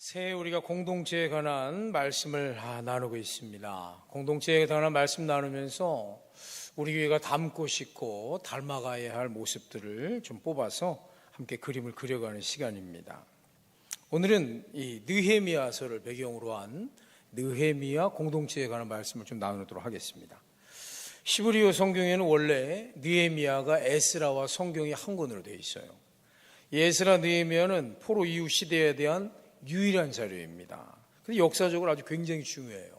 새해 우리가 공동체에 관한 말씀을 나누고 있습니다. 공동체에 관한 말씀 나누면서 우리 교회가 닮고 싶고 닮아가야 할 모습들을 좀 뽑아서 함께 그림을 그려가는 시간입니다. 오늘은 이 느헤미야서를 배경으로 한 느헤미야 공동체에 관한 말씀을 좀 나누도록 하겠습니다. 히브리어 성경에는 원래 느헤미야가 에스라와 성경이 한 권으로 되어 있어요. 에스라 느헤미야는 포로 이후 시대에 대한 유일한 자료입니다. 근데 역사적으로 아주 굉장히 중요해요.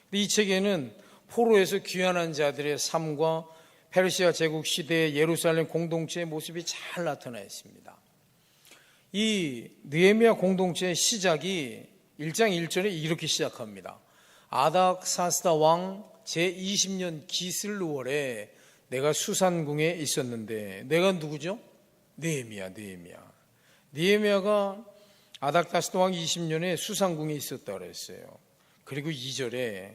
근데 이 책에는 포로에서 귀환한 자들의 삶과 페르시아 제국 시대의 예루살렘 공동체의 모습이 잘 나타나 있습니다. 이 느헤미야 공동체의 시작이 1장 1절에 이렇게 시작합니다. 아닥사스다 왕 제20년 기슬루월에 내가 수산궁에 있었는데, 내가 누구죠? 느헤미야가 아닥사스다 왕 20년에 수산궁에 있었다고 그랬어요. 그리고 2절에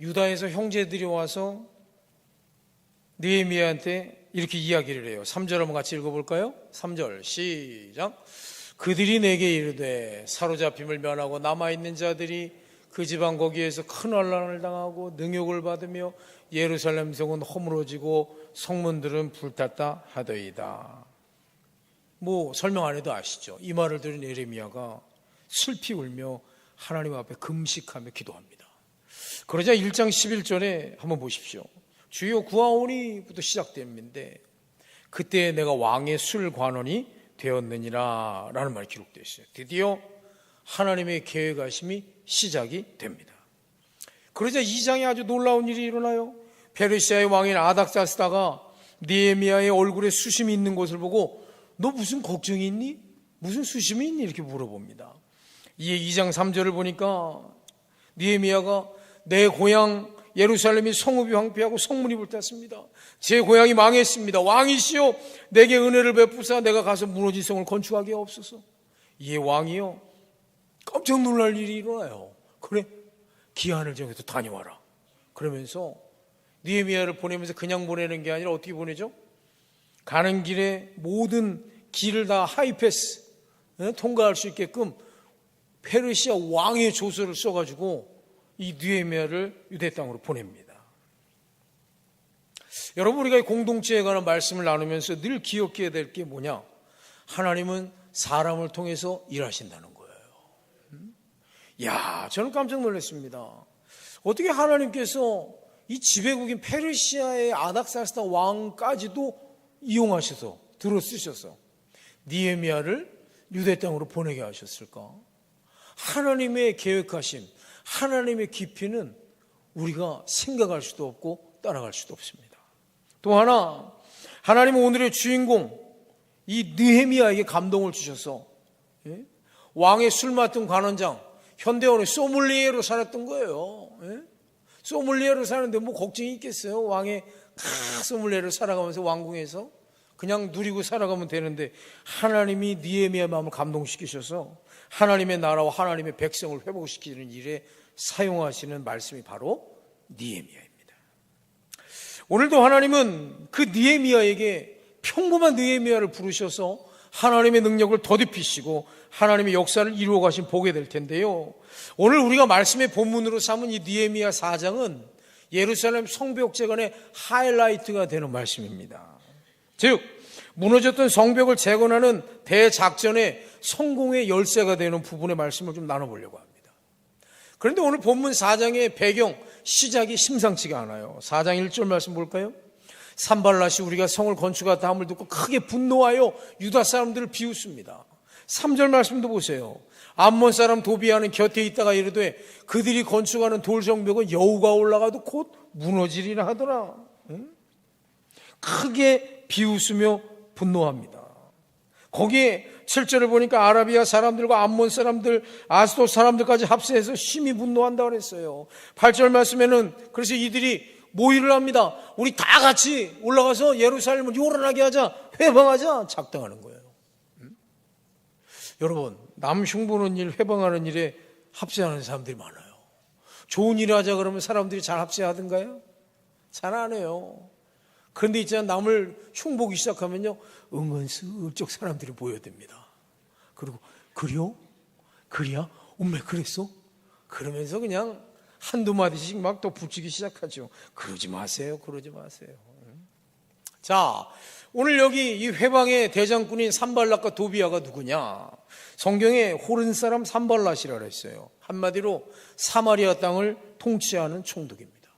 유다에서 형제들이 와서 느헤미야한테 이렇게 이야기를 해요. 3절 한번 같이 읽어볼까요? 3절 시작. 그들이 내게 이르되 사로잡힘을 면하고 남아있는 자들이 그 지방 거기에서 큰 환난을 당하고 능욕을 받으며 예루살렘 성은 허물어지고 성문들은 불탔다 하더이다. 설명 안 해도 아시죠? 이 말을 들은 예레미야가 슬피 울며 하나님 앞에 금식하며 기도합니다. 그러자 1장 11절에 한번 보십시오. 주여 구하오니부터 시작됩니다. 그때 내가 왕의 술관원이 되었느니라 라는 말이 기록되어 있어요. 드디어 하나님의 계획하심이 시작이 됩니다. 그러자 2장에 아주 놀라운 일이 일어나요. 페르시아의 왕인 아닥사스다가 느헤미야의 얼굴에 수심이 있는 것을 보고 너 무슨 걱정이 있니? 무슨 수심이 있니? 이렇게 물어봅니다. 이에 2장 3절을 보니까 느헤미야가 내 고향 예루살렘이 성읍이 황폐하고 성문이 불탔습니다. 제 고향이 망했습니다. 왕이시여 내게 은혜를 베푸사 내가 가서 무너진 성을 건축하게 하옵소서. 이에 왕이요 깜짝 놀랄 일이 일어나요. 그래 기한을 정해서 다녀와라. 그러면서 느헤미야를 보내면서 그냥 보내는 게 아니라 어떻게 보내죠? 가는 길에 모든 길을 다 하이패스 통과할 수 있게끔 페르시아 왕의 조서를 써가지고 이 느헤미야를 유대 땅으로 보냅니다. 여러분, 우리가 이 공동체에 관한 말씀을 나누면서 늘 기억해야 될 게 뭐냐? 하나님은 사람을 통해서 일하신다는 거예요. 저는 깜짝 놀랐습니다. 어떻게 하나님께서 이 지배국인 페르시아의 아닥사스다 왕까지도 이용하셔서 들어쓰셔서 느헤미야를 유대 땅으로 보내게 하셨을까? 하나님의 계획하심, 하나님의 깊이는 우리가 생각할 수도 없고 따라갈 수도 없습니다. 또 하나, 하나님은 오늘의 주인공 이 느헤미야에게 감동을 주셔서 왕의 술 맡은 관원장, 현대어로 소믈리에로 살았던 거예요. 소믈리에로 사는데 걱정이 있겠어요? 왕의 소믈리에로 살아가면서 왕궁에서 그냥 누리고 살아가면 되는데 하나님이 느헤미야 마음을 감동시키셔서 하나님의 나라와 하나님의 백성을 회복시키는 일에 사용하시는 말씀이 바로 느헤미야입니다. 오늘도 하나님은 그 느헤미야에게 평범한 느헤미야를 부르셔서 하나님의 능력을 더딥히시고 하나님의 역사를 이루어 가신 보게 될 텐데요. 오늘 우리가 말씀의 본문으로 삼은 이 느헤미야 4장은 예루살렘 성벽 재건의 하이라이트가 되는 말씀입니다. 즉 무너졌던 성벽을 재건하는 대작전의 성공의 열쇠가 되는 부분의 말씀을 좀 나눠보려고 합니다. 그런데 오늘 본문 4장의 배경 시작이 심상치가 않아요. 4장 1절 말씀 볼까요? 산발랏이 우리가 성을 건축하다 함을 듣고 크게 분노하여 유다 사람들을 비웃습니다. 3절 말씀도 보세요. 암몬 사람 도비아는 곁에 있다가 이르되 그들이 건축하는 돌성벽은 여우가 올라가도 곧 무너지리라 하더라. 크게 비웃으며 분노합니다. 거기에 7절을 보니까 아라비아 사람들과 암몬 사람들, 아스돗 사람들까지 합세해서 심히 분노한다고 그랬어요. 8절 말씀에는 그래서 이들이 모의를 합니다. 우리 다 같이 올라가서 예루살렘을 요란하게 하자, 회방하자, 작당하는 거예요. 여러분, 남 흉보는 일, 회방하는 일에 합세하는 사람들이 많아요. 좋은 일을 하자 그러면 사람들이 잘 합세하던가요? 잘 안 해요. 그런데 있잖아, 남을 흉보기 시작하면요 은근슬쩍 사람들이 모여듭니다. 그리고 그래요? 그래야? 엄마 그랬어? 그러면서 그냥 한두 마디씩 막 또 붙이기 시작하죠. 그러지 마세요. 그러지 마세요. 자, 오늘 여기 이 회방의 대장군인 산발랏과 도비아가 누구냐? 성경에 호른 사람 산발랏이라 그랬어요. 한마디로 사마리아 땅을 통치하는 총독입니다.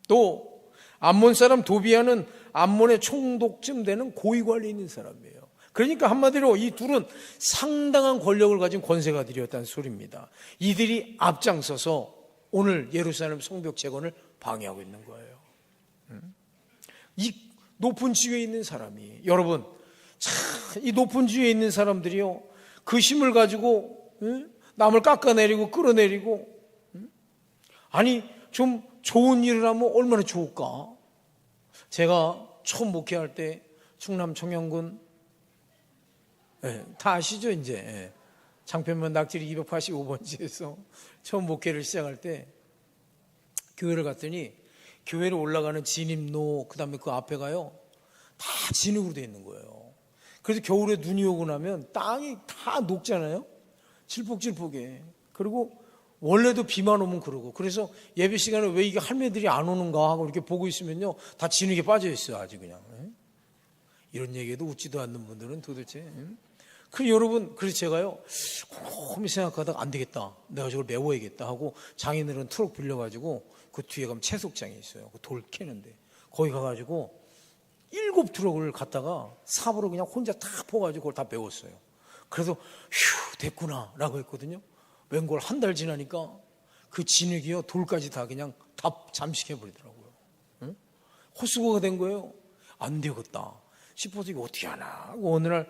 또 암몬 사람 도비아는 암몬의 총독쯤 되는 고위 관리 있는 사람이에요. 그러니까 한마디로 이 둘은 상당한 권력을 가진 권세가들이었다는 소리입니다. 이들이 앞장서서 오늘 예루살렘 성벽 재건을 방해하고 있는 거예요. 이 높은 지위에 있는 사람이, 여러분, 이 높은 지위에 있는 사람들이요, 그 힘을 가지고 남을 깎아내리고 끌어내리고, 아니 좀 좋은 일을 하면 얼마나 좋을까? 제가 처음 목회할 때 충남 청양군, 다 아시죠 이제, 장편면 낙지리 285번지에서 처음 목회를 시작할 때 교회를 갔더니 교회로 올라가는 진입로, 그 다음에 그 앞에 가요, 다 진흙으로 되어 있는 거예요. 그래서 겨울에 눈이 오고 나면 땅이 다 녹잖아요. 질퍽질퍽해. 그리고 원래도 비만 오면 그러고, 그래서 예배 시간에 왜 이게 할매들이 안 오는가 하고 이렇게 보고 있으면요, 다 진흙에 빠져 있어요. 아주 그냥. 이런 얘기에도 웃지도 않는 분들은 도대체. 그 여러분, 그래서 제가요, 곰곰이 생각하다가 안 되겠다, 내가 저걸 메워야겠다 하고 장인들은 트럭 빌려가지고 그 뒤에 가면 채석장이 있어요. 그 돌 캐는데 거기 가가지고 7트럭을 갖다가 삽으로 그냥 혼자 다 퍼가지고 그걸 다 메웠어요. 그래서 휴 됐구나 라고 했거든요. 웬걸 한 달 지나니까 그 진흙이요, 돌까지 다 그냥 다 잠식해버리더라고요. 헛수고가 된 거예요. 안 되겠다 싶어서 이거 어떻게 하나 하고 어느 날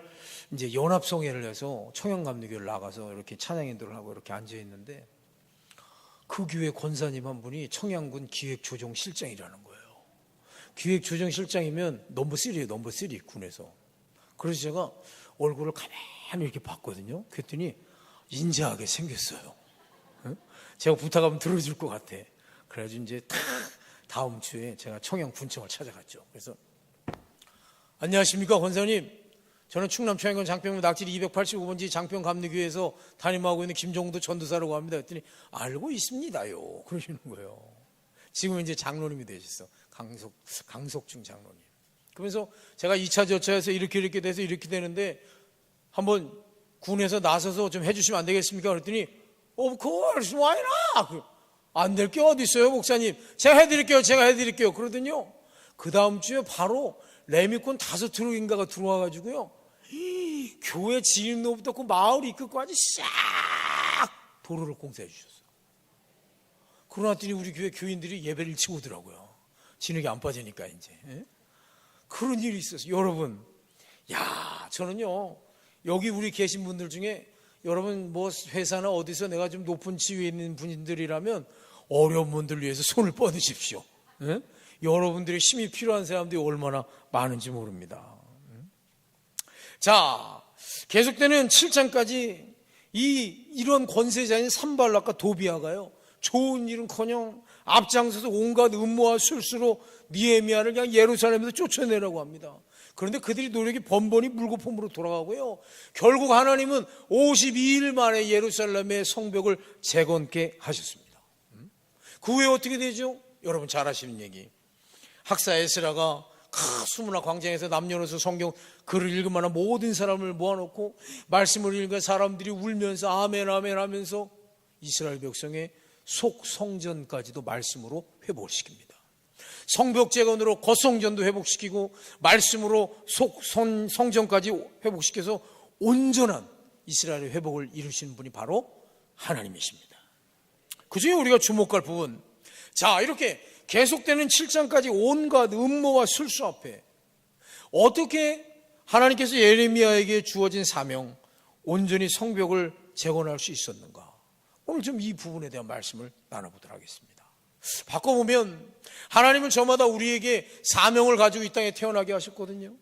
이제 연합성회를 해서 청양감리교를 나가서 이렇게 찬양인도를 하고 이렇게 앉아있는데, 그 교회 권사님 한 분이 청양군 기획조정실장이라는 거예요. 기획조정실장이면 넘버 3예요. 넘버 3 군에서. 그래서 제가 얼굴을 가만히 이렇게 봤거든요. 그랬더니 인자하게 생겼어요. 제가 부탁하면 들어줄 것 같아. 그래가지고 이제 다음 주에 제가 청양군청을 찾아갔죠. 그래서 안녕하십니까 권사님, 저는 충남 청양군 장평면 낙지리 285번지 장평감리교회에서 담임하고 있는 김종도 전도사라고 합니다. 그랬더니 알고 있습니다요 그러시는 거예요. 지금 이제 장로님이 되셨어. 강석중 장로님. 그러면서 제가 2차 저차해서 이렇게 돼서 이렇게 되는데 한번 군에서 나서서 좀 해주시면 안 되겠습니까? 그랬더니 Of course, why not? 안 될 게 어디 있어요 목사님, 제가 해드릴게요 그러더니요, 그 다음 주에 바로 레미콘 5트럭인가가 들어와가지고요, 교회 진입로부터 그 마을 입구까지 싹 도로를 공사해 주셨어요. 그러고 났더니 우리 교회 교인들이 예배를 일찍 오더라고요. 진흙이 안 빠지니까 이제. 그런 일이 있었어요. 여러분, 야, 저는요, 여기 우리 계신 분들 중에 여러분 뭐 회사나 어디서 내가 좀 높은 지위에 있는 분들이라면 어려운 분들 위해서 손을 뻗으십시오. 여러분들의 힘이 필요한 사람들이 얼마나 많은지 모릅니다. 자, 계속되는 7장까지 이런 권세자인 산발랏과 도비아가요, 좋은 일은커녕 앞장서서 온갖 음모와 술수로 느헤미야를 그냥 예루살렘에서 쫓아내라고 합니다. 그런데 그들이 노력이 번번이 물거품으로 돌아가고요, 결국 하나님은 52일 만에 예루살렘의 성벽을 재건케 하셨습니다. 그 후에 어떻게 되죠? 여러분 잘 아시는 얘기, 학사 에스라가 수문화 광장에서 남녀노소 성경 글을 읽을 만한 모든 사람을 모아놓고 말씀을 읽은 사람들이 울면서 아멘 아멘 하면서 이스라엘 백성의 속성전까지도 말씀으로 회복시킵니다. 성벽 재건으로 겉성전도 회복시키고 말씀으로 속성전까지 회복시켜서 온전한 이스라엘의 회복을 이루시는 분이 바로 하나님이십니다. 그중에 우리가 주목할 부분, 자, 이렇게 계속되는 7장까지 온갖 음모와 술수 앞에 어떻게 하나님께서 예레미야에게 주어진 사명, 온전히 성벽을 재건할 수 있었는가? 오늘 좀 이 부분에 대한 말씀을 나눠보도록 하겠습니다. 바꿔보면 하나님은 저마다 우리에게 사명을 가지고 이 땅에 태어나게 하셨거든요.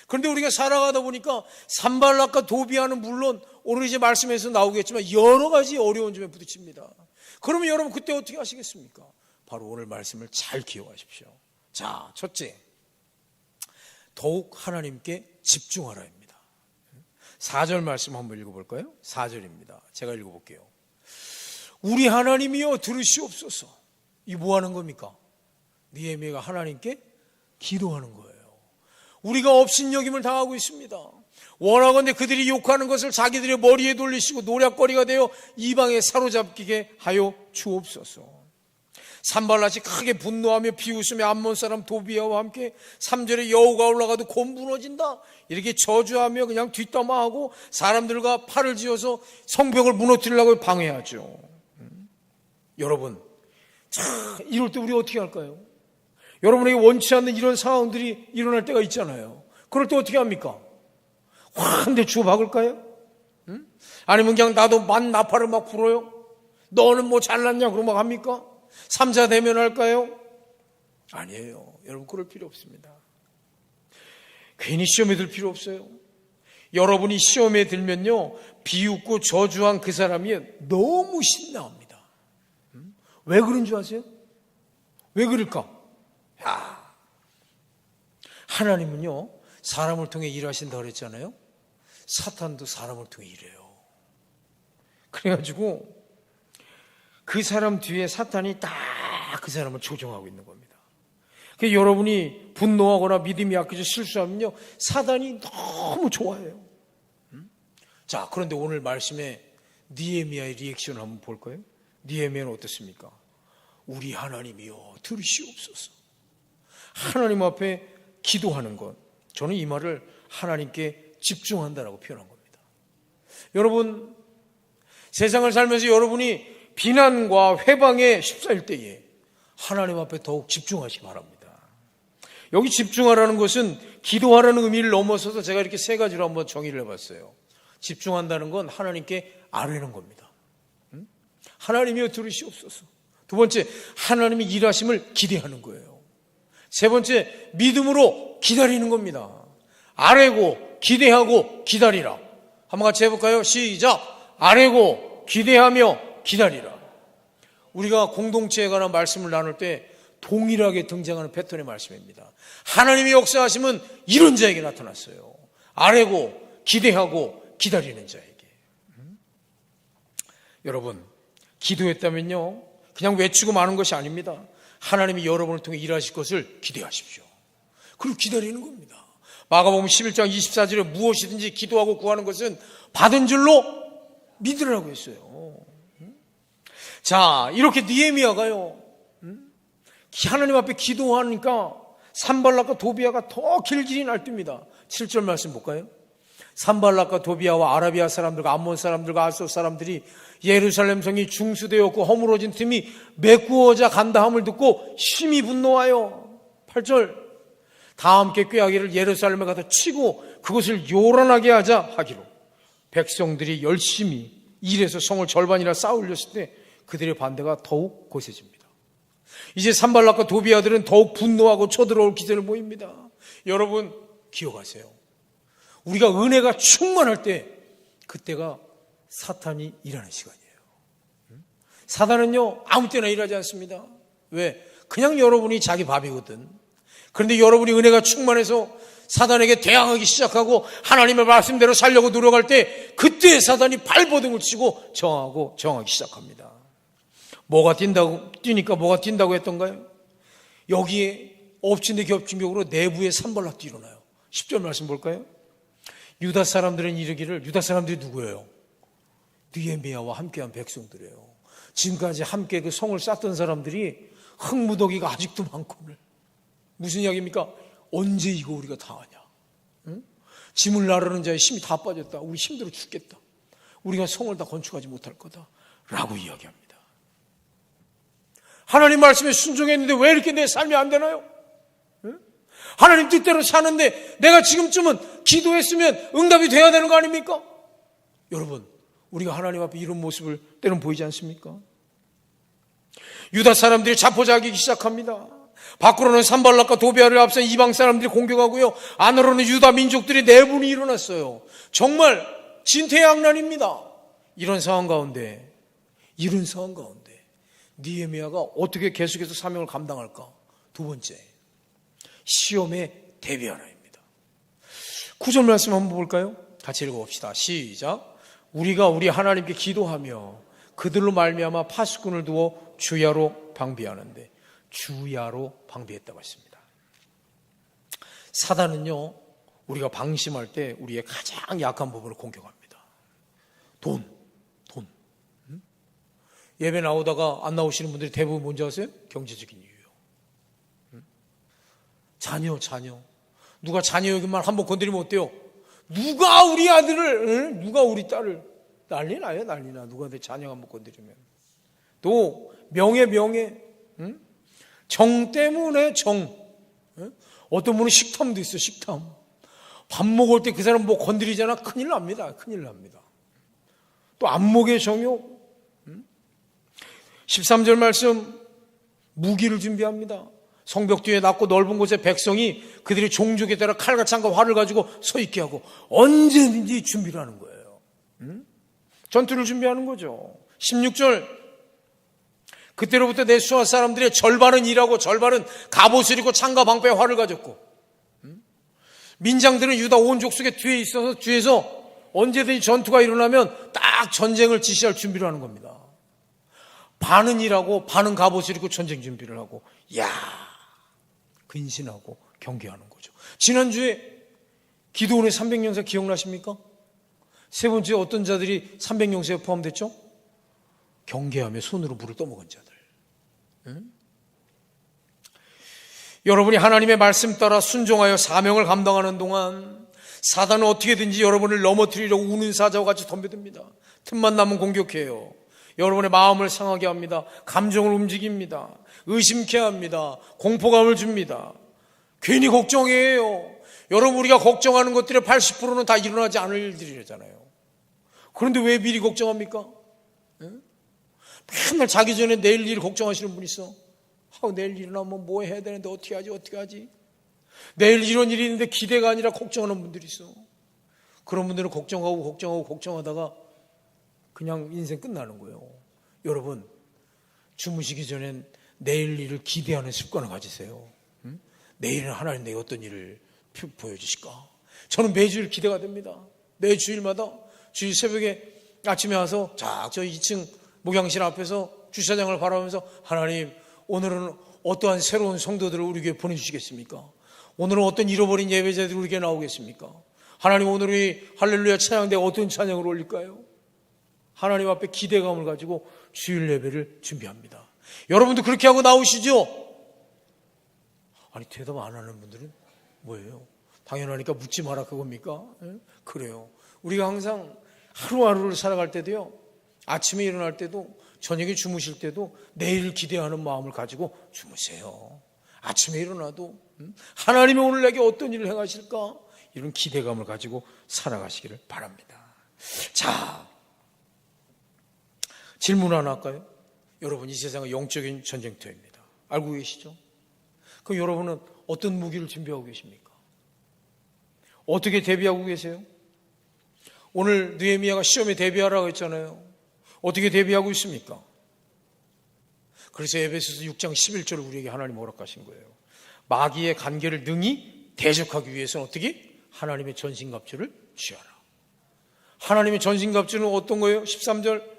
그런데 우리가 살아가다 보니까 산발랏과 도비아는 물론 오늘 이제 말씀에서 나오겠지만 여러 가지 어려운 점에 부딪힙니다. 그러면 여러분 그때 어떻게 하시겠습니까? 바로 오늘 말씀을 잘 기억하십시오. 자, 첫째, 더욱 하나님께 집중하라입니다. 4절 말씀 한번 읽어볼까요? 4절입니다. 제가 읽어볼게요. 우리 하나님이여 들으시옵소서. 이 뭐 하는 겁니까? 느헤미야가 하나님께 기도하는 거예요. 우리가 업신여김을 당하고 있습니다. 원하건대 그들이 욕하는 것을 자기들의 머리에 돌리시고 노략거리가 되어 이방에 사로잡히게 하여 주옵소서. 산발랏이 크게 분노하며 비웃으며 암몬 사람 도비야와 함께 3절에 여우가 올라가도 곧 무너진다 이렇게 저주하며 그냥 뒷담화하고 사람들과 팔을 지어서 성벽을 무너뜨리려고 방해하죠. 여러분, 이럴 때 우리 어떻게 할까요? 여러분에게 원치 않는 이런 상황들이 일어날 때가 있잖아요. 그럴 때 어떻게 합니까? 확 한 대 주워 박을까요? 아니면 그냥 나도 만나팔을 막 불어요? 너는 뭐 잘났냐 그러고 막 합니까? 삼자 대면할까요? 아니에요. 여러분 그럴 필요 없습니다. 괜히 시험에 들 필요 없어요. 여러분이 시험에 들면요 비웃고 저주한 그 사람이 너무 신나옵니다. 왜 그런 줄 아세요? 왜 그럴까? 하나님은요 사람을 통해 일하신다 그랬잖아요. 사탄도 사람을 통해 일해요. 그래가지고 그 사람 뒤에 사탄이 딱 그 사람을 조종하고 있는 겁니다. 그러니까 여러분이 분노하거나 믿음이 약해져 실수하면요 사탄이 너무 좋아해요. 자, 그런데 오늘 말씀에 느헤미야의 리액션을 한번 볼까요? 느헤미야는 어떻습니까? 우리 하나님이여 들으시옵소서. 하나님 앞에 기도하는 것, 저는 이 말을 하나님께 집중한다라고 표현한 겁니다. 여러분, 세상을 살면서 여러분이 비난과 회방에 휩싸일 때에 하나님 앞에 더욱 집중하시기 바랍니다. 여기 집중하라는 것은 기도하라는 의미를 넘어서서 제가 이렇게 세 가지로 한번 정의를 해봤어요. 집중한다는 건 하나님께 아뢰는 겁니다. 하나님이여 들으시옵소서. 두 번째, 하나님이 일하심을 기대하는 거예요. 세 번째, 믿음으로 기다리는 겁니다. 아뢰고 기대하고 기다리라. 한번 같이 해볼까요? 시작! 아뢰고 기대하며 기다리라. 우리가 공동체에 관한 말씀을 나눌 때 동일하게 등장하는 패턴의 말씀입니다. 하나님의 역사하심은 이런 자에게 나타났어요. 아뢰고 기대하고 기다리는 자에게. 여러분, 기도했다면요 그냥 외치고 마는 것이 아닙니다. 하나님이 여러분을 통해 일하실 것을 기대하십시오. 그리고 기다리는 겁니다. 마가복음 11장 24절에 무엇이든지 기도하고 구하는 것은 받은 줄로 믿으라고 했어요. 자, 이렇게 느헤미야가요 하나님 앞에 기도하니까 산발랏과 도비야가 더 길길이 날뛰입니다. 7절 말씀 볼까요? 산발랏과 도비야와 아라비아 사람들과 암몬 사람들과 아소 사람들이 예루살렘 성이 중수되었고 허물어진 틈이 메꾸어져 간다 함을 듣고 심히 분노하여 8절 다 함께 꾀하기를 예루살렘에 가서 치고 그것을 요란하게 하자 하기로 백성들이 열심히 일해서 성을 절반이나 쌓으렸을 때 그들의 반대가 더욱 거세집니다. 이제 산발랏과 도비야들은 더욱 분노하고 쳐들어올 기세를 보입니다. 여러분 기억하세요. 우리가 은혜가 충만할 때 그때가 사탄이 일하는 시간이에요. 사탄은요 아무 때나 일하지 않습니다. 왜? 그냥 여러분이 자기 밥이거든. 그런데 여러분이 은혜가 충만해서 사탄에게 대항하기 시작하고 하나님의 말씀대로 살려고 노력할 때 그때 사탄이 발버둥을 치고 정하기 시작합니다. 뭐가 뛰니까 뭐가 뛴다고 했던가요? 여기에 엎친 데 겹친 격으로 내부에 산발락도 일어나요. 10절 말씀 볼까요? 유다 사람들은 이르기를, 유다 사람들이 누구예요? 느헤미야와 함께한 백성들이에요. 지금까지 함께 그 성을 쌓던 사람들이 흙무더기가 아직도 많거늘. 무슨 이야기입니까? 언제 이거 우리가 다 하냐? 응? 짐을 나르는 자의 힘이 다 빠졌다. 우리 힘들어 죽겠다. 우리가 성을 다 건축하지 못할 거다. 라고 이야기합니다. 하나님 말씀에 순종했는데 왜 이렇게 내 삶이 안 되나요? 응? 하나님 뜻대로 사는데 내가 지금쯤은 기도했으면 응답이 돼야 되는 거 아닙니까? 여러분, 우리가 하나님 앞에 이런 모습을 때론 보이지 않습니까? 유다 사람들이 자포자기하기 시작합니다. 밖으로는 산발락과 도비야를 앞선 이방 사람들이 공격하고요, 안으로는 유다 민족들이 내분이 일어났어요. 정말 진퇴양난입니다. 이런 상황 가운데 느헤미야가 어떻게 계속해서 사명을 감당할까? 두 번째, 시험에 대비하라입니다. 9절 말씀 한번 볼까요? 같이 읽어봅시다. 시작. 우리가 우리 하나님께 기도하며 그들로 말미암아 파수꾼을 두어 주야로 방비하는데, 주야로 방비했다고 했습니다. 사단은요, 우리가 방심할 때 우리의 가장 약한 부분을 공격합니다. 돈. 예배 나오다가 안 나오시는 분들이 대부분 뭔지 아세요? 경제적인 이유요. 자녀. 누가 자녀 여기만 한번 건드리면 어때요? 누가 우리 아들을, 누가 우리 딸을, 난리 나요. 누가 내 자녀 한번 건드리면. 또 명예. 정 때문에 정. 어떤 분은 식탐도 있어. 식탐. 밥 먹을 때 그 사람 뭐 건드리잖아. 큰일 납니다. 또 안목의 정욕. 13절 말씀, 무기를 준비합니다. 성벽 뒤에 낮고 넓은 곳에 백성이 그들의 종족에 따라 칼과 창과 활을 가지고 서 있게 하고 언제든지 준비를 하는 거예요. 전투를 준비하는 거죠. 16절, 그때로부터 내 수하 사람들의 절반은 일하고 절반은 갑옷을 입고 창과 방패에 활을 가졌고, 민장들은 유다 온 족속의 뒤에 있어서 뒤에서 언제든지 전투가 일어나면 딱 전쟁을 지시할 준비를 하는 겁니다. 반은 일하고 반은 갑옷을 입고 전쟁 준비를 하고, 근신하고 경계하는 거죠. 지난주에 기도원의 300용사 기억나십니까? 세 번째 어떤 자들이 300용사에 포함됐죠? 경계하며 손으로 물을 떠먹은 자들. 여러분이 하나님의 말씀 따라 순종하여 사명을 감당하는 동안 사단은 어떻게든지 여러분을 넘어뜨리려고 우는 사자와 같이 덤벼듭니다. 틈만 나면 공격해요. 여러분의 마음을 상하게 합니다. 감정을 움직입니다. 의심케 합니다. 공포감을 줍니다. 괜히 걱정해요. 여러분, 우리가 걱정하는 것들의 80%는 다 일어나지 않을 일들이잖아요. 그런데 왜 미리 걱정합니까? 맨날 자기 전에 내일 일 걱정하시는 분 있어. 내일 일어나면 뭐 해야 되는데 어떻게 하지? 내일 이런 일이 있는데 기대가 아니라 걱정하는 분들이 있어. 그런 분들은 걱정하다가 그냥 인생 끝나는 거예요. 여러분, 주무시기 전엔 내일 일을 기대하는 습관을 가지세요. 내일은 하나님 내게 어떤 일을 보여주실까? 저는 매주일 기대가 됩니다. 매 주일마다 주일 새벽에 아침에 와서 저 2층 목양실 앞에서 주차장을 바라보면서, 하나님, 오늘은 어떠한 새로운 성도들을 우리에게 보내주시겠습니까? 오늘은 어떤 잃어버린 예배자들이 우리에게 나오겠습니까? 하나님, 오늘 이 할렐루야 찬양대 어떤 찬양을 올릴까요? 하나님 앞에 기대감을 가지고 주일 예배를 준비합니다. 여러분도 그렇게 하고 나오시죠? 아니, 대답 안 하는 분들은 뭐예요? 당연하니까 묻지 마라 그겁니까? 그래요. 우리가 항상 하루하루를 살아갈 때도요, 아침에 일어날 때도 저녁에 주무실 때도 내일 기대하는 마음을 가지고 주무세요. 아침에 일어나도 하나님이 오늘 내게 어떤 일을 행하실까? 이런 기대감을 가지고 살아가시기를 바랍니다. 자, 질문 하나 할까요? 여러분, 이 세상은 영적인 전쟁터입니다. 알고 계시죠? 그럼 여러분은 어떤 무기를 준비하고 계십니까? 어떻게 대비하고 계세요? 오늘 느헤미야가 시험에 대비하라고 했잖아요. 어떻게 대비하고 있습니까? 그래서 에베소서 6장 11절을 우리에게 하나님 허락하신 거예요. 마귀의 간계를 능히 대적하기 위해서는 어떻게? 하나님의 전신갑주를 취하라. 하나님의 전신갑주는 어떤 거예요? 13절,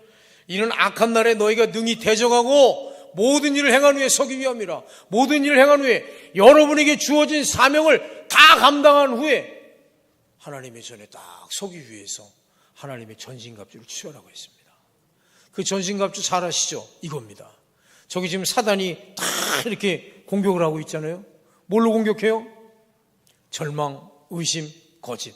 이는 악한 날에 너희가 능히 대적하고 모든 일을 행한 후에 서기 위함이라. 모든 일을 행한 후에 여러분에게 주어진 사명을 다 감당한 후에 하나님의 전에 딱 서기 위해서 하나님의 전신갑주를 취하라고 했습니다. 그 전신갑주 잘 아시죠? 이겁니다. 저기 지금 사단이 다 이렇게 공격을 하고 있잖아요. 뭘로 공격해요? 절망, 의심, 거짓.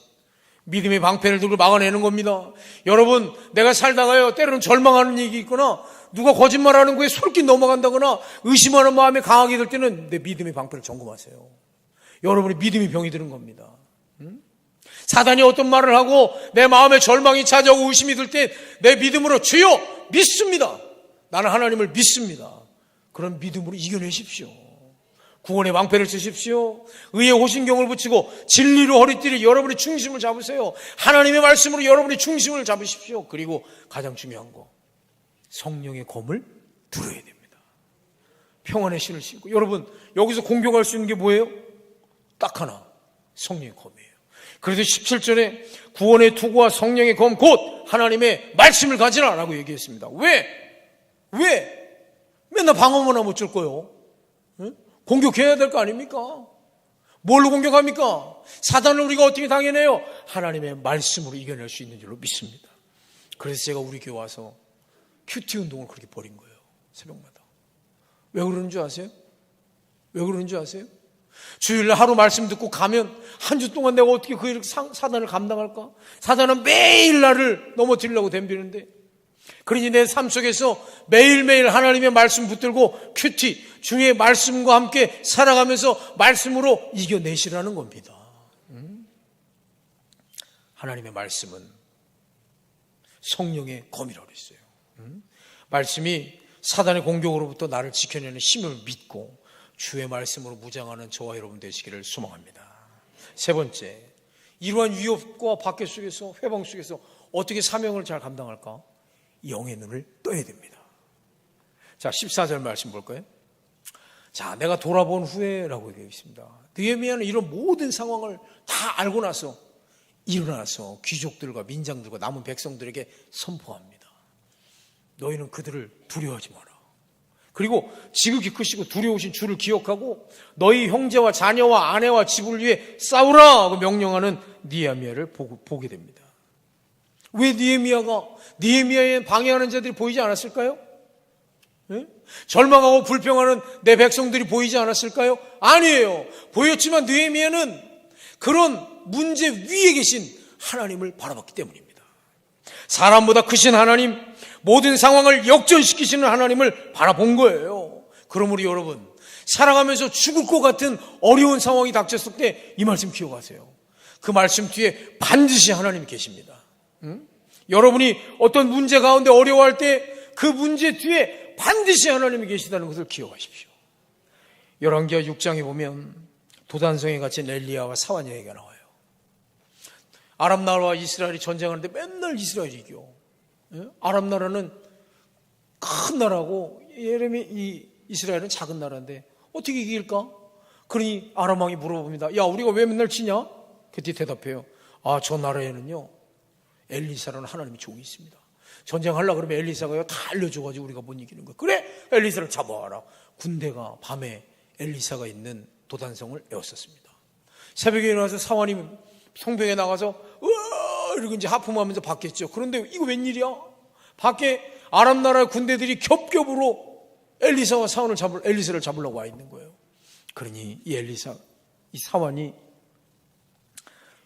믿음의 방패를 들고 막아내는 겁니다. 여러분, 내가 살다가요, 때로는 절망하는 얘기 있거나 누가 거짓말하는 거에 솔깃 넘어간다거나 의심하는 마음이 강하게 될 때는 내 믿음의 방패를 점검하세요. 여러분의 믿음이 병이 드는 겁니다. 사단이 어떤 말을 하고 내 마음에 절망이 찾아오고 의심이 들 때 내 믿음으로 주여 믿습니다. 나는 하나님을 믿습니다. 그런 믿음으로 이겨내십시오. 구원의 방패를 쓰십시오. 의의 호신경을 붙이고 진리로 허리띠를 여러분의 중심을 잡으세요. 하나님의 말씀으로 여러분의 중심을 잡으십시오. 그리고 가장 중요한 거, 성령의 검을 들어야 됩니다. 평안의 신을 신고. 여러분, 여기서 공격할 수 있는 게 뭐예요? 딱 하나, 성령의 검이에요. 그래서 17절에 구원의 투구와 성령의 검 곧 하나님의 말씀을 가지라 라고 얘기했습니다. 왜? 맨날 방어만 하면 어쩔 거요? 응? 공격해야 될 거 아닙니까? 뭘로 공격합니까? 사단을 우리가 어떻게 당해내요? 하나님의 말씀으로 이겨낼 수 있는 줄로 믿습니다. 그래서 제가 우리 교회 와서 큐티 운동을 그렇게 벌인 거예요. 새벽마다. 왜 그러는 줄 아세요? 왜 그러는 줄 아세요? 주일날 하루 말씀 듣고 가면 한 주 동안 내가 어떻게 그 사단을 감당할까? 사단은 매일 나를 넘어뜨리려고 덤비는데, 그러니 내 삶 속에서 매일매일 하나님의 말씀 붙들고 큐티, 주의 말씀과 함께 살아가면서 말씀으로 이겨내시라는 겁니다. 하나님의 말씀은 성령의 검이라고 그랬어요. 말씀이 사단의 공격으로부터 나를 지켜내는 힘을 믿고 주의 말씀으로 무장하는 저와 여러분 되시기를 소망합니다. 세 번째, 이러한 위협과 박해 속에서, 회방 속에서 어떻게 사명을 잘 감당할까? 영의 눈을 떠야 됩니다. 자, 14절 말씀 볼까요? 자, 내가 돌아본 후에 라고 되어 있습니다. 느헤미야는 이런 모든 상황을 다 알고 나서 일어나서 귀족들과 민장들과 남은 백성들에게 선포합니다. 너희는 그들을 두려워하지 마라. 그리고 지극히 크시고 두려우신 주를 기억하고 너희 형제와 자녀와 아내와 집을 위해 싸우라 하고 명령하는 느헤미야를 보게 됩니다. 왜 느헤미야에 방해하는 자들이 보이지 않았을까요? 네? 절망하고 불평하는 내 백성들이 보이지 않았을까요? 아니에요. 보였지만 느헤미야는 그런 문제 위에 계신 하나님을 바라봤기 때문입니다. 사람보다 크신 하나님, 모든 상황을 역전시키시는 하나님을 바라본 거예요. 그러므로 여러분, 살아가면서 죽을 것 같은 어려운 상황이 닥쳤을 때 이 말씀 기억하세요. 그 말씀 뒤에 반드시 하나님이 계십니다. 여러분이 어떤 문제 가운데 어려워할 때 그 문제 뒤에 반드시 하나님이 계시다는 것을 기억하십시오. 열왕기하 6장에 보면 도단성에 갇힌 엘리야와 사환 얘기가 나와요. 아람 나라와 이스라엘이 전쟁하는데 맨날 이스라엘이 이겨. 아람 나라는 큰 나라고 이스라엘은 작은 나라인데 어떻게 이길까? 그러니 아람 왕이 물어봅니다. 야, 우리가 왜 맨날 치냐? 그때 대답해요. 아, 저 나라에는요 엘리사라는 하나님의 종이 있습니다. 전쟁하려고 그러면 엘리사가요 다 알려줘가지고 우리가 못 이기는 거예요. 그래, 엘리사를 잡아와라. 군대가 밤에 엘리사가 있는 도단성을 에웠었습니다. 새벽에 일어나서 사환이 성벽에 나가서 으아 이러고 이제 하품하면서 받겠죠. 그런데 이거 웬일이야? 밖에 아람 나라의 군대들이 겹겹으로 엘리사와 엘리사를 잡으려고 와 있는 거예요. 그러니 이 사환이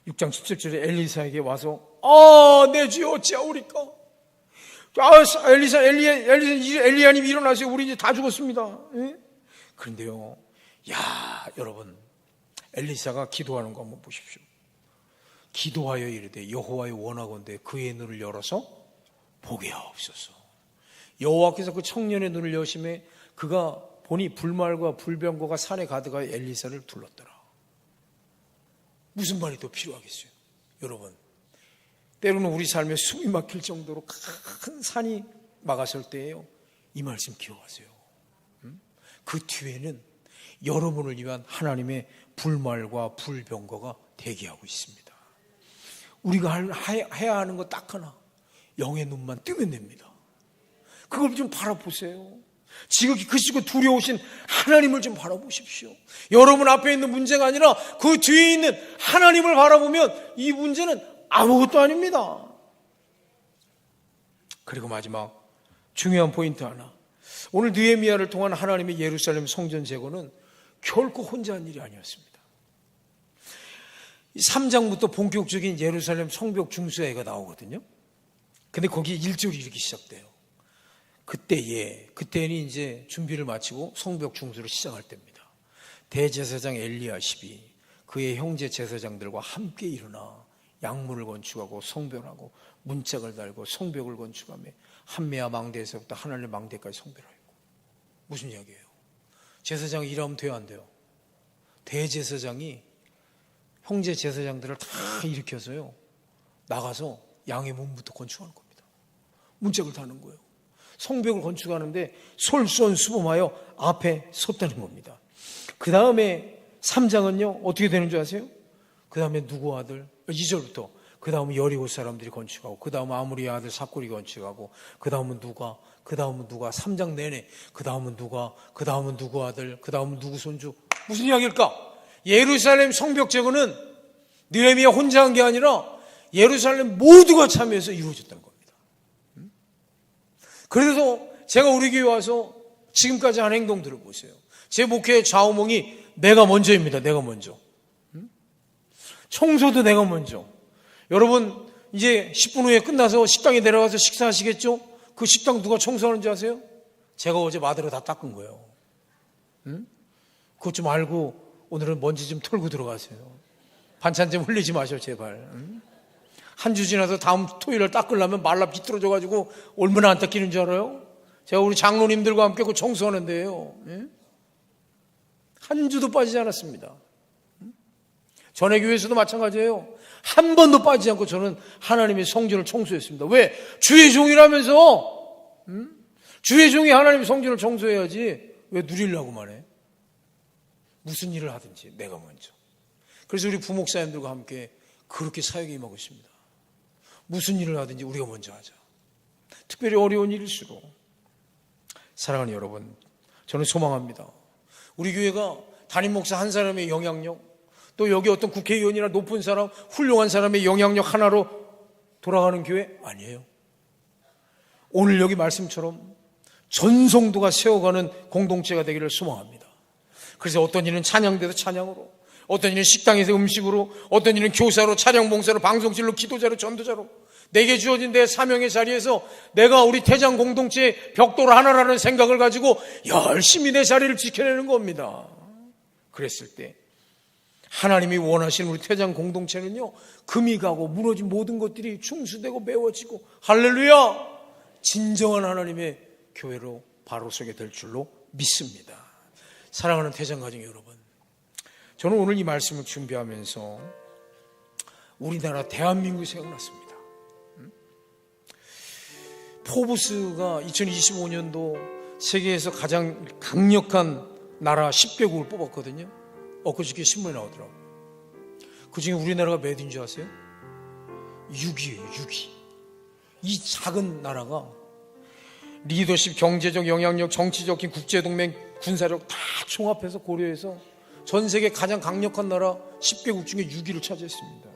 6장 17절에 엘리사에게 와서 내 주여 어찌하오리까? 엘리야님 일어나세요. 우리 이제 다 죽었습니다. 예? 그런데요, 여러분, 엘리사가 기도하는 거 한번 보십시오. 기도하여 이르되 여호와의 원하건대 그의 눈을 열어서 보게 하옵소서. 여호와께서 그 청년의 눈을 여심해 그가 보니 불말과 불병거가 산에 가득하여 엘리사를 둘렀더라. 무슨 말이 더 필요하겠어요? 여러분, 때로는 우리 삶에 숨이 막힐 정도로 큰 산이 막았을 때에요, 이 말씀 기억하세요. 그 뒤에는 여러분을 위한 하나님의 불말과 불병거가 대기하고 있습니다. 우리가 해야 하는 거 딱 하나, 영의 눈만 뜨면 됩니다. 그걸 좀 바라보세요. 지극히 크시고 두려우신 하나님을 좀 바라보십시오. 여러분 앞에 있는 문제가 아니라 그 뒤에 있는 하나님을 바라보면 이 문제는 아무것도 아닙니다. 그리고 마지막 중요한 포인트 하나, 오늘 느헤미야를 통한 하나님의 예루살렘 성전 재건은 결코 혼자 한 일이 아니었습니다. 3장부터 본격적인 예루살렘 성벽 중수회가 나오거든요. 근데 거기에 1절이 이렇게 시작돼요. 그때는 이제 준비를 마치고 성벽 중수를 시작할 때입니다. 대제사장 엘리야십이 그의 형제 제사장들과 함께 일어나 양문을 건축하고 성벽하고 문짝을 달고 성벽을 건축하며 한메아 망대에서부터 하늘의 망대까지 성벽하고. 무슨 이야기예요? 제사장이 일하면 돼요, 안 돼요? 대제사장이 형제 제사장들을 다 일으켜서요 나가서 양의 문부터 건축하는 겁니다. 문짝을 다는 거예요. 성벽을 건축하는데 솔선수범하여 앞에 섰다는 겁니다. 그 다음에 3장은요 어떻게 되는 줄 아세요? 그 다음에 누구 아들? 2절부터 그 다음은 여리고 사람들이 건축하고, 그 다음은 아므리의 아들 삽골이 건축하고, 그 다음은 누가, 3장 내내, 그 다음은 누가, 그 다음은 누구 아들, 그 다음은 누구 손주. 무슨 이야기일까? 예루살렘 성벽 제거는 느헤미야 혼자 한 게 아니라 예루살렘 모두가 참여해서 이루어졌다는 겁니다. 그래서 제가 우리 교회 와서 지금까지 한 행동들을 보세요. 제 목회의 좌우몽이 내가 먼저입니다. 내가 먼저. 청소도 내가 먼저. 여러분 이제 10분 후에 끝나서 식당에 내려가서 식사하시겠죠? 그 식당 누가 청소하는지 아세요? 제가 어제 마대로 다 닦은 거예요. 그것 좀 알고 오늘은 먼지 좀 털고 들어가세요. 반찬 좀 흘리지 마셔 제발. 한 주 지나서 다음 토요일을 닦으려면 말라 비뚤어져가지고 얼마나 안 닦이는 줄 알아요? 제가 우리 장로님들과 함께 그 청소하는데요. 한 주도 빠지지 않았습니다. 전에 교회에서도 마찬가지예요. 한 번도 빠지지 않고 저는 하나님의 성전을 청소했습니다. 왜? 주의 종이라면서. 주의 종이 하나님의 성전을 청소해야지 왜 누리려고만 해? 무슨 일을 하든지 내가 먼저. 그래서 우리 부목사님들과 함께 그렇게 사역에 임하고 있습니다. 무슨 일을 하든지 우리가 먼저 하자. 특별히 어려운 일일수록. 사랑하는 여러분, 저는 소망합니다. 우리 교회가 담임 목사 한 사람의 영향력, 또 여기 어떤 국회의원이나 높은 사람, 훌륭한 사람의 영향력 하나로 돌아가는 교회 아니에요. 오늘 여기 말씀처럼 전 성도가 세워가는 공동체가 되기를 소망합니다. 그래서 어떤 일은 찬양대도 찬양으로, 어떤 일은 식당에서 음식으로, 어떤 일은 교사로, 차량 봉사로, 방송실로, 기도자로, 전도자로 내게 주어진 내 사명의 자리에서 내가 우리 태장 공동체의 벽돌 하나라는 생각을 가지고 열심히 내 자리를 지켜내는 겁니다. 그랬을 때 하나님이 원하시는 우리 태장 공동체는요, 금이 가고 무너진 모든 것들이 충수되고 메워지고, 할렐루야! 진정한 하나님의 교회로 바로 서게 될 줄로 믿습니다. 사랑하는 태장 가정 여러분, 저는 오늘 이 말씀을 준비하면서 우리나라 대한민국이 생각났습니다. 포브스가 2025년도 세계에서 가장 강력한 나라 10개국을 뽑았거든요. 엊그저께 신문에 나오더라고요. 그 중에 우리나라가 몇인 줄 아세요? 6위예요. 6위. 이 작은 나라가 리더십, 경제적 영향력, 정치적 힘, 국제동맹, 군사력 다 총합해서 고려해서 전 세계 가장 강력한 나라 10개국 중에 6위를 차지했습니다.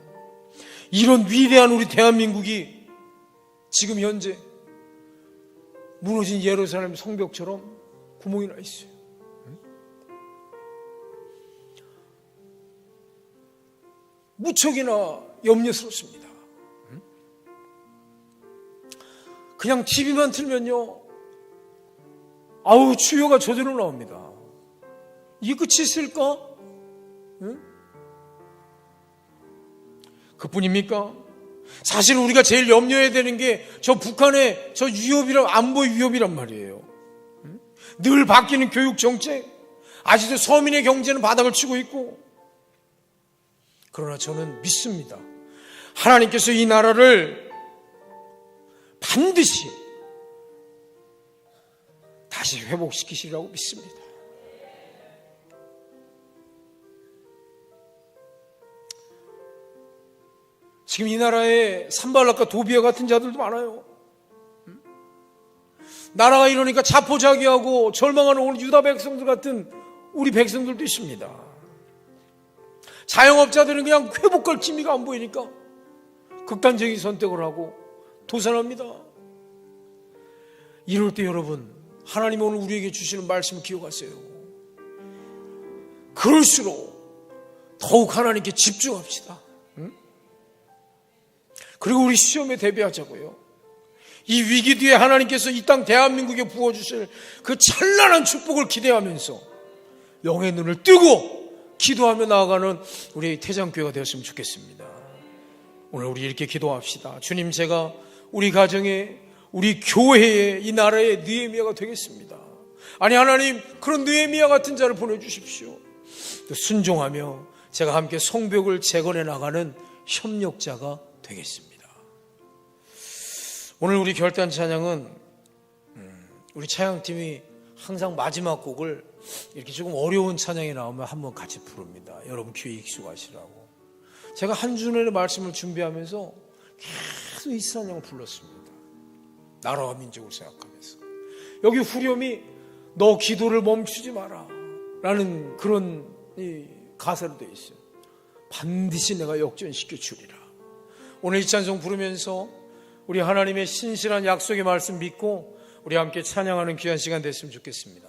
이런 위대한 우리 대한민국이 지금 현재 무너진 예루살렘 성벽처럼 구멍이 나 있어요. 무척이나 염려스럽습니다. 그냥 TV만 틀면요, 아우 주여가 저절로 나옵니다. 이게 끝이 있을까? 그뿐입니까? 사실 우리가 제일 염려해야 되는 게 저 북한의 저 위협이란, 안보 위협이란 말이에요. 늘 바뀌는 교육 정책, 아직도 서민의 경제는 바닥을 치고 있고. 그러나 저는 믿습니다. 하나님께서 이 나라를 반드시 다시 회복시키시리라고 믿습니다. 지금 이 나라에 산발락과 도비아 같은 자들도 많아요. 나라가 이러니까 자포자기하고 절망하는 오늘 유다 백성들 같은 우리 백성들도 있습니다. 자영업자들은 그냥 회복할 기미가 안 보이니까 극단적인 선택을 하고 도산합니다. 이럴 때 여러분, 하나님이 오늘 우리에게 주시는 말씀을 기억하세요. 그럴수록 더욱 하나님께 집중합시다. 그리고 우리 시험에 대비하자고요. 이 위기 뒤에 하나님께서 이 땅 대한민국에 부어주실 그 찬란한 축복을 기대하면서 영의 눈을 뜨고 기도하며 나아가는 우리 태장교회가 되었으면 좋겠습니다. 오늘 우리 이렇게 기도합시다. 주님, 제가 우리 가정에, 우리 교회에, 이 나라의 느헤미야가 되겠습니다. 아니 하나님, 그런 느헤미야 같은 자를 보내주십시오. 또 순종하며 제가 함께 성벽을 재건해 나가는 협력자가 되겠습니다. 오늘 우리 결단 찬양은 우리 찬양팀이 항상 마지막 곡을 이렇게 조금 어려운 찬양이 나오면 한번 같이 부릅니다. 여러분 귀에 익숙하시라고. 제가 한 주년의 말씀을 준비하면서 계속 이 찬양을 불렀습니다. 나라와 민족을 생각하면서. 여기 후렴이 너 기도를 멈추지 마라 라는 그런 가사로 되어 있어요. 반드시 내가 역전시켜 주리라. 오늘 이 찬송 부르면서 우리 하나님의 신실한 약속의 말씀 믿고 우리 함께 찬양하는 귀한 시간 됐으면 좋겠습니다.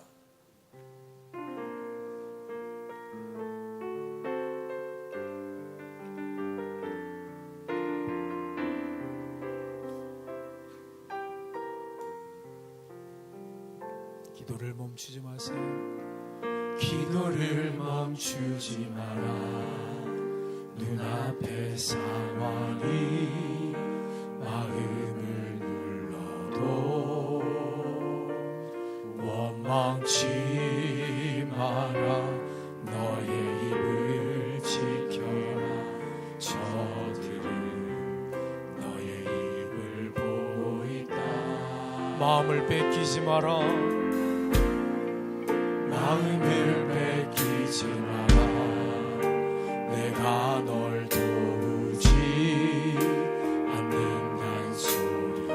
기도를 멈추지 마세요. 기도를 멈추지 마라. 눈앞의 상황이 마음을 눌러도 원망치 마라. 너의 입을 지켜라. 저들은 너의 입을 보고 있다. 마음을 뺏기지 마라. 마음을 뺏기지 마라. 내가 널 도우지 않는단 소리에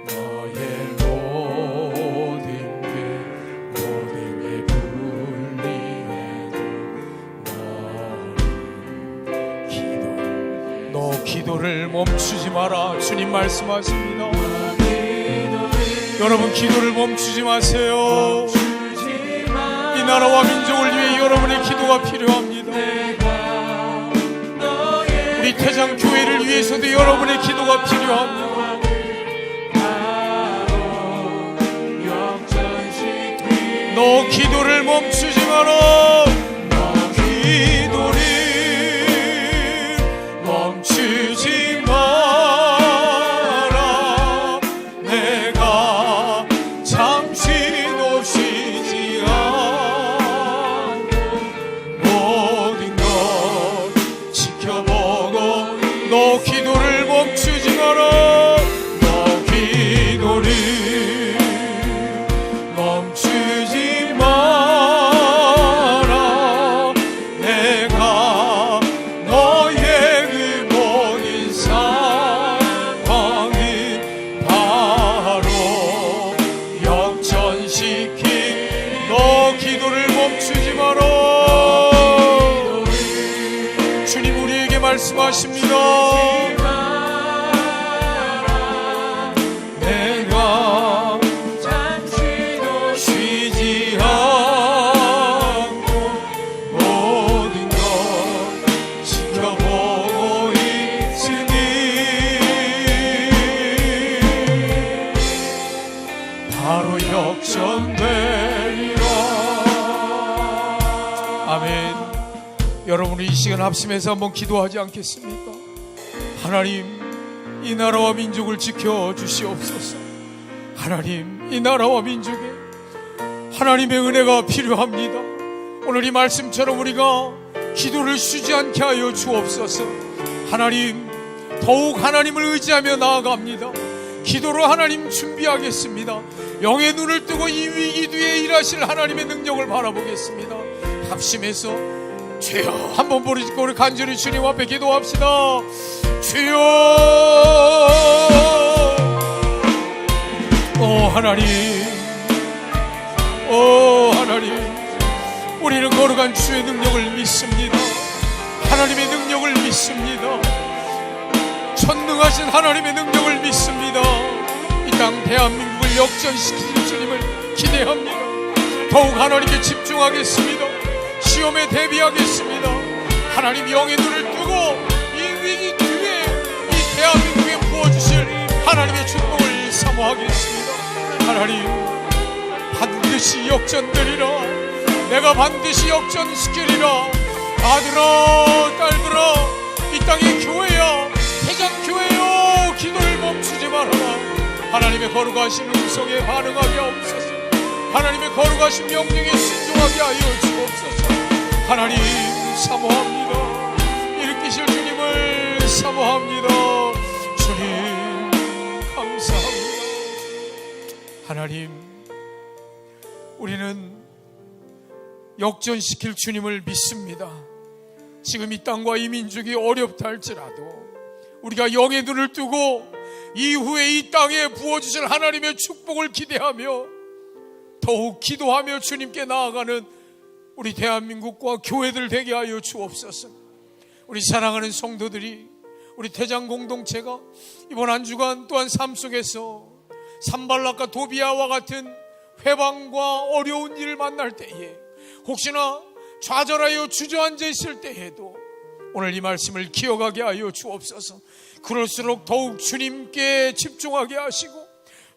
너의 모든 게 불리해도 너 기도를 멈추지 마라. 주님 말씀하십니다. 여러분 기도를 멈추지 마세요. 이 나라와 민족을 위해 여러분의 기도가 필요합니다. 우리 태장 교회를 위해서도 여러분의 기도가 필요합니다. 너 기도를 멈추지 마라. 너 기도를 멈추지 마라. 내가 잠시 놓치지 않고 모든 것 지켜보고 너 기도를 멈추지 마라. 너 기도를 멈추지 마라. 내가 너의 그 모든 상황을 바로 역전시킨 너 기도를 멈추지 마라. 주님 우리에게 말씀하십니다. 내가 잠시도 쉬지 않고 모든 것 지켜보고 있으니 바로 역전되리라. 아멘. 여러분 이 시간 합심해서 한번 기도하지 않겠습니까? 하나님 이 나라와 민족을 지켜주시옵소서. 하나님 이 나라와 민족에 하나님의 은혜가 필요합니다. 오늘 이 말씀처럼 우리가 기도를 쉬지 않게 하여 주옵소서. 하나님 더욱 하나님을 의지하며 나아갑니다. 기도로 하나님 준비하겠습니다. 영의 눈을 뜨고 이 위기 뒤에 일하실 하나님의 능력을 바라보겠습니다. 합심해서 주여 한번 부르짖고 우리 간절히 주님 앞에 기도합시다. 주여 오 하나님 오 하나님 우리는 거룩한 주의 능력을 믿습니다. 하나님의 능력을 믿습니다. 전능하신 하나님의 능력을 믿습니다. 이 땅 대한민국을 역전시키실 주님을 기대합니다. 더욱 하나님께 집중하겠습니다. 시험에 대비하겠습니다. 하나님 영의 눈을 뜨고 이 위기 뒤에 이 대한민국에 부어주실 하나님의 축복을 사모하겠습니다. 하나님 반드시 역전되리라. 내가 반드시 역전시키리라. 아들아 딸들아 이 땅의 교회야 태장교회여 기도를 멈추지 말아라. 하나님의 거룩하신 음성에 반응하게 하옵소서. 하나님의 거룩하신 명령에 순종하게 하여 주옵소서. 하나님 사모합니다. 일으키실 주님을 사모합니다. 주님 감사합니다. 하나님 우리는 역전시킬 주님을 믿습니다. 지금 이 땅과 이 민족이 어렵다 할지라도 우리가 영의 눈을 뜨고 이후에 이 땅에 부어주실 하나님의 축복을 기대하며 더욱 기도하며 주님께 나아가는 우리 대한민국과 교회들 되게 하여 주옵소서. 우리 사랑하는 성도들이, 우리 대장 공동체가 이번 한 주간 또한 삶 속에서 산발락과 도비아와 같은 회방과 어려운 일을 만날 때에 혹시나 좌절하여 주저앉아 있을 때에도 오늘 이 말씀을 기억하게 하여 주옵소서. 그럴수록 더욱 주님께 집중하게 하시고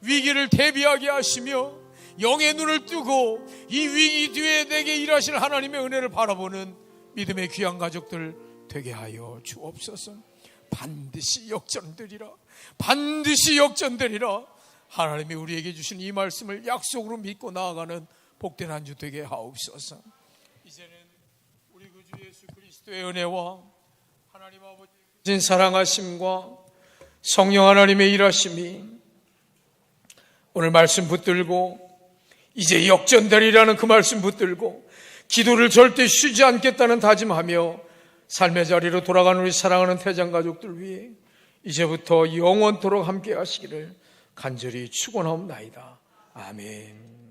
위기를 대비하게 하시며 영의 눈을 뜨고 이 위기 뒤에 내게 일하실 하나님의 은혜를 바라보는 믿음의 귀한 가족들 되게 하여 주옵소서. 반드시 역전되리라. 반드시 역전되리라. 하나님이 우리에게 주신 이 말씀을 약속으로 믿고 나아가는 복된 한 주 되게 하옵소서. 이제는 우리 구주 예수 그리스도의 은혜와 하나님 아버지의 사랑하심과 성령 하나님의 일하심이 오늘 말씀 붙들고 이제 역전되리라는 그 말씀 붙들고 기도를 절대 쉬지 않겠다는 다짐하며 삶의 자리로 돌아가는 우리 사랑하는 태장 가족들 위해 이제부터 영원토록 함께 하시기를 간절히 축원하옵나이다. 아멘.